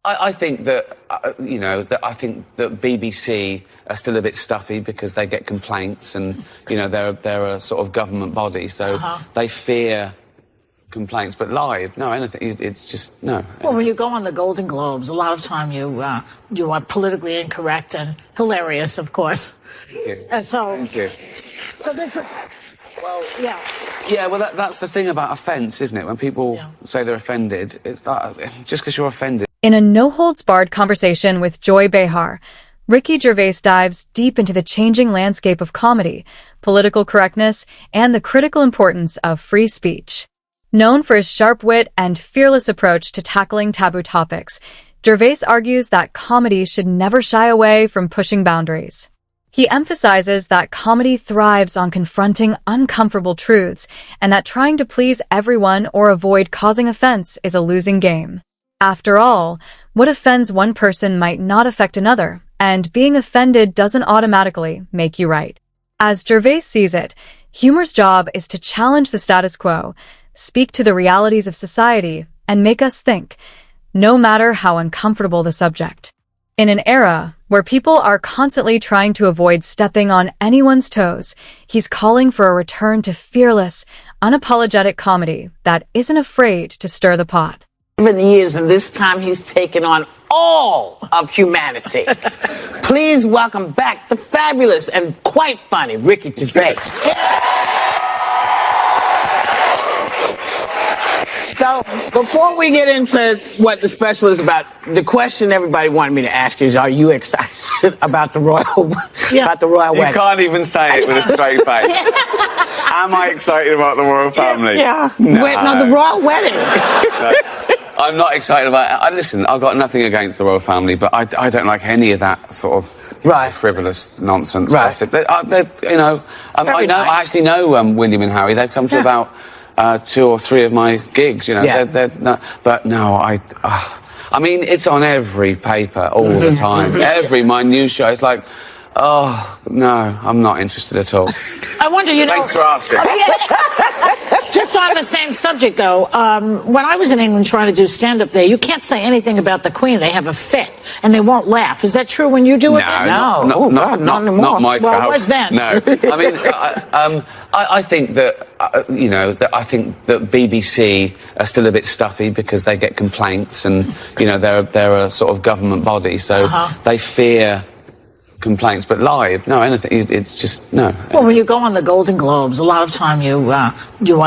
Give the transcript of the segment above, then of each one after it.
I think that, I think that BBC are still a bit stuffy because they get complaints and, they're a sort of government body, so they fear complaints. But live, no, anything, it's just, no. Well, when you go on the Golden Globes, a lot of time you are politically incorrect and hilarious, of course. Thank you. And so, Thank you. So this is, well, yeah. Yeah, well, that's the thing about offence, isn't it? When people say they're offended, it's that, just because you're offended. In a no-holds-barred conversation with Joy Behar, Ricky Gervais dives deep into the changing landscape of comedy, political correctness, and the critical importance of free speech. Known for his sharp wit and fearless approach to tackling taboo topics, Gervais argues that comedy should never shy away from pushing boundaries. He emphasizes that comedy thrives on confronting uncomfortable truths and that trying to please everyone or avoid causing offense is a losing game. After all, what offends one person might not affect another, and being offended doesn't automatically make you right. As Gervais sees it, humor's job is to challenge the status quo, speak to the realities of society, and make us think, no matter how uncomfortable the subject. In an era where people are constantly trying to avoid stepping on anyone's toes, he's calling for a return to fearless, unapologetic comedy that isn't afraid to stir the pot. 7 years, and this time he's taken on all of humanity. Please welcome back the fabulous and quite funny Ricky Gervais. So, before we get into what the special is about, the question everybody wanted me to ask you is, are you excited about the royal wedding? You can't even say it with a straight face. Am I excited about the royal family? Yeah. No. The royal wedding. No. I'm not excited about it. Listen, I've got nothing against the royal family, but I don't like any of that sort of frivolous nonsense. Right. Gossip. I actually know William and Harry. They've come to about 2 or 3 of my gigs. But no, I mean, it's on every paper all the time. Every news show. It's like, oh no, I'm not interested at all. I wonder, Thanks for asking. Just on the same subject, though, when I was in England trying to do stand-up there, you can't say anything about the Queen. They have a fit, and they won't laugh. Is that true when you do it? No, not anymore. Not my Well, house. it was then. No, I mean, I think that I think that BBC are still a bit stuffy because they get complaints, and they're a sort of government body, so they fear complaints. But live, no, anything, it's just, no. Well, when you go on the Golden Globes, a lot of time you are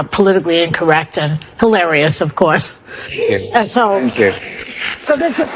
politically incorrect and hilarious, of course. Thank you. And so, Thank you. So this is,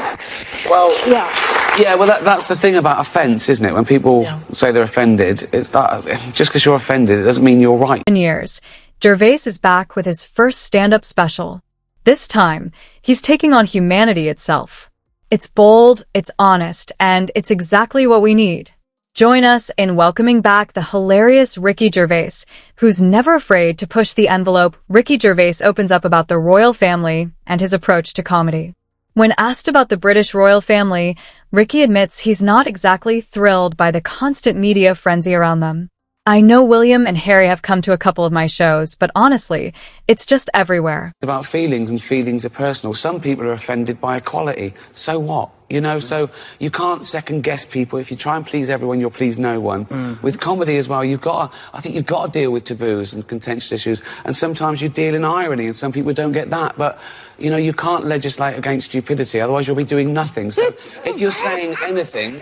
well, yeah. Yeah, well, that's the thing about offence, isn't it? When people say they're offended, it's that, just because you're offended, it doesn't mean you're right. In years, Gervais is back with his first stand-up special. This time, he's taking on humanity itself. It's bold, it's honest, and it's exactly what we need. Join us in welcoming back the hilarious Ricky Gervais, who's never afraid to push the envelope. Ricky Gervais opens up about the royal family and his approach to comedy. When asked about the British royal family, Ricky admits he's not exactly thrilled by the constant media frenzy around them. I know William and Harry have come to a couple of my shows, but honestly, it's just everywhere. It's about feelings, and feelings are personal. Some people are offended by equality. So what? So you can't second guess people. If you try and please everyone, you'll please no one. With comedy as well, I think you've got to deal with taboos and contentious issues, and sometimes you deal in irony, and some people don't get that. But, you can't legislate against stupidity, otherwise you'll be doing nothing. So if you're saying anything,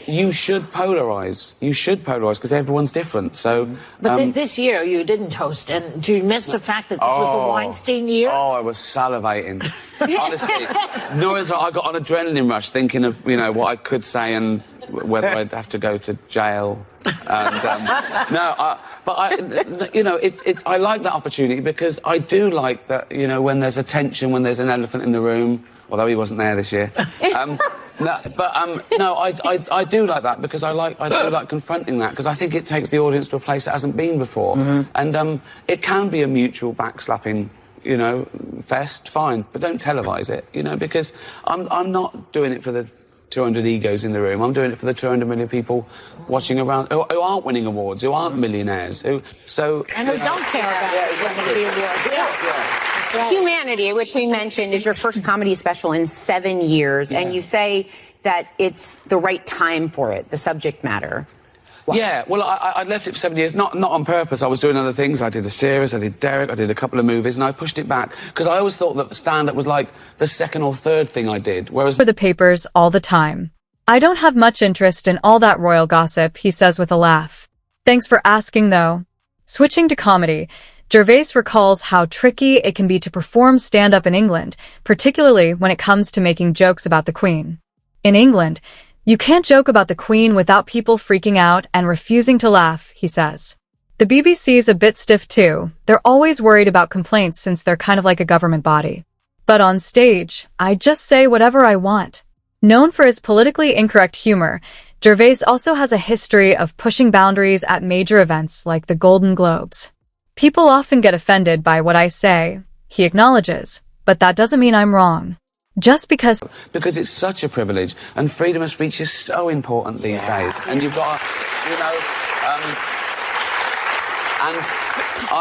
you should polarise. You should polarise because everyone's different. So, but this year you didn't host, and do you miss the fact that this was the Weinstein year? Oh, I was salivating. Honestly, I got an adrenaline rush thinking of what I could say and whether I'd have to go to jail. And I like that opportunity because I do like that. When there's a tension, when there's an elephant in the room. Although he wasn't there this year. I do like that because I do like confronting that because I think it takes the audience to a place it hasn't been before. And it can be a mutual backslapping, fest, fine, but don't televise it, because I'm not doing it for the 200 egos in the room. I'm doing it for the 200 million people watching around who aren't winning awards, who aren't millionaires, and who don't care about winning the awards. Yeah. Humanity, which we mentioned, is your first comedy special in 7 years, and you say that it's the right time for it, the subject matter. Wow. Yeah, well, I left it for 7 years, not on purpose. I was doing other things. I did a series, I did Derek, I did a couple of movies, and I pushed it back because I always thought that stand-up was like the second or third thing I did, whereas... For the papers all the time. I don't have much interest in all that royal gossip, he says with a laugh. Thanks for asking, though. Switching to comedy, Gervais recalls how tricky it can be to perform stand-up in England, particularly when it comes to making jokes about the Queen. In England, you can't joke about the Queen without people freaking out and refusing to laugh, he says. The BBC's a bit stiff too. They're always worried about complaints since they're kind of like a government body. But on stage, I just say whatever I want. Known for his politically incorrect humor, Gervais also has a history of pushing boundaries at major events like the Golden Globes. People often get offended by what I say, he acknowledges, but that doesn't mean I'm wrong. Just because it's such a privilege, and freedom of speech is so important these days. And you've got to, you know,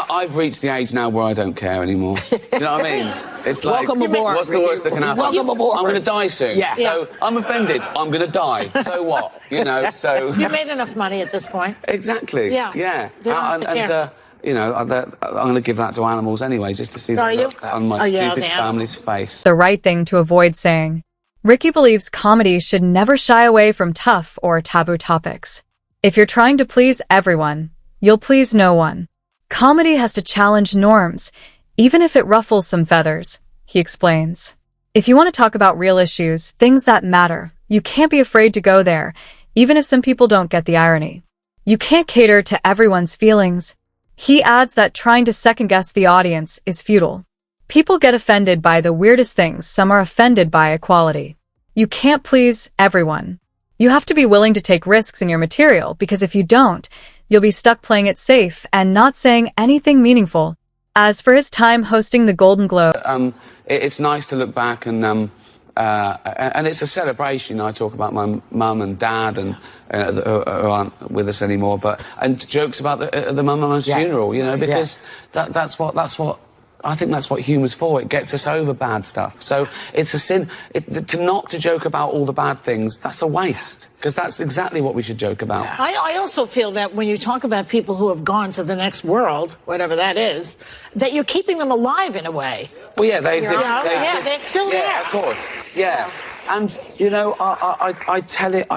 I've reached the age now where I don't care anymore. You know what I mean? It's like, welcome aboard. What's the worst that can happen? Welcome aboard. I'm going to die soon. Yeah. So I'm offended. I'm going to die. So what? You know, so... You made enough money at this point. Exactly. Yeah. Yeah. You don't have to care. You know, I'm going to give that to animals anyway, just to see the look on my stupid family's face. The right thing to avoid saying. Ricky believes comedy should never shy away from tough or taboo topics. If you're trying to please everyone, you'll please no one. Comedy has to challenge norms, even if it ruffles some feathers, he explains. If you want to talk about real issues, things that matter, you can't be afraid to go there, even if some people don't get the irony. You can't cater to everyone's feelings. He adds that trying to second-guess the audience is futile. People get offended by the weirdest things. Some are offended by equality. You can't please everyone. You have to be willing to take risks in your material, because if you don't, you'll be stuck playing it safe and not saying anything meaningful. As for his time hosting the Golden Globe... It's nice to look back and it's a celebration. I talk about my mum and dad and who aren't with us anymore, and jokes about the mum and mum's funeral, you know, because that's what I think that's what humour's for. It gets us over bad stuff. So it's a sin to joke about all the bad things. That's a waste, because that's exactly what we should joke about. I also feel that when you talk about people who have gone to the next world, whatever that is, that you're keeping them alive in a way. Well, yeah, they exist. Yeah, they're still there. Yeah, of course. Yeah. And, you know, I tell it,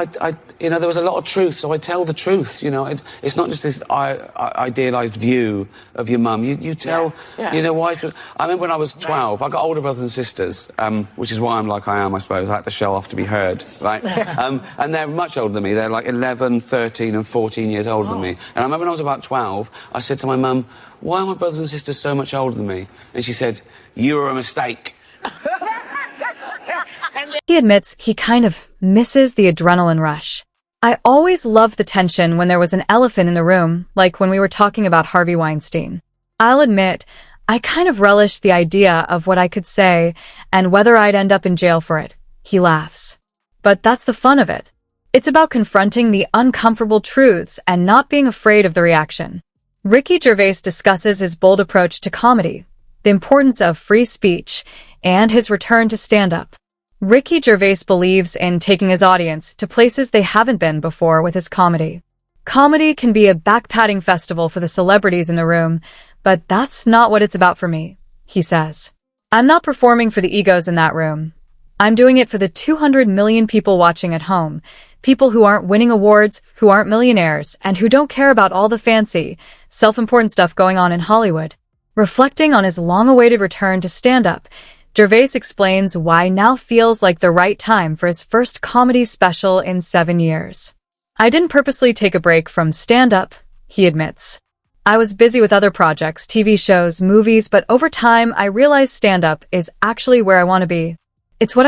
you know, there was a lot of truth, so I tell the truth, you know. It's not just this idealised view of your mum. You tell, you know, why. I remember when I was 12, I got older brothers and sisters, which is why I'm like I am, I suppose. I had to show off to be heard, right? And they're much older than me. They're like 11, 13 and 14 years older than me. And I remember when I was about 12, I said to my mum, why are my brothers and sisters so much older than me? And she said, you were a mistake. He admits he kind of misses the adrenaline rush. I always loved the tension when there was an elephant in the room, like when we were talking about Harvey Weinstein. I'll admit, I kind of relished the idea of what I could say and whether I'd end up in jail for it. He laughs. But that's the fun of it. It's about confronting the uncomfortable truths and not being afraid of the reaction. Ricky Gervais discusses his bold approach to comedy, the importance of free speech, and his return to stand-up. Ricky Gervais believes in taking his audience to places they haven't been before with his comedy. Comedy can be a back-patting festival for the celebrities in the room, but that's not what it's about for me, he says. I'm not performing for the egos in that room. I'm doing it for the 200 million people watching at home, people who aren't winning awards, who aren't millionaires, and who don't care about all the fancy, self-important stuff going on in Hollywood. Reflecting on his long-awaited return to stand-up, Gervais explains why now feels like the right time for his first comedy special in 7 years. I didn't purposely take a break from stand-up, he admits. I was busy with other projects, TV shows, movies, but over time I realized stand-up is actually where I want to be. It's what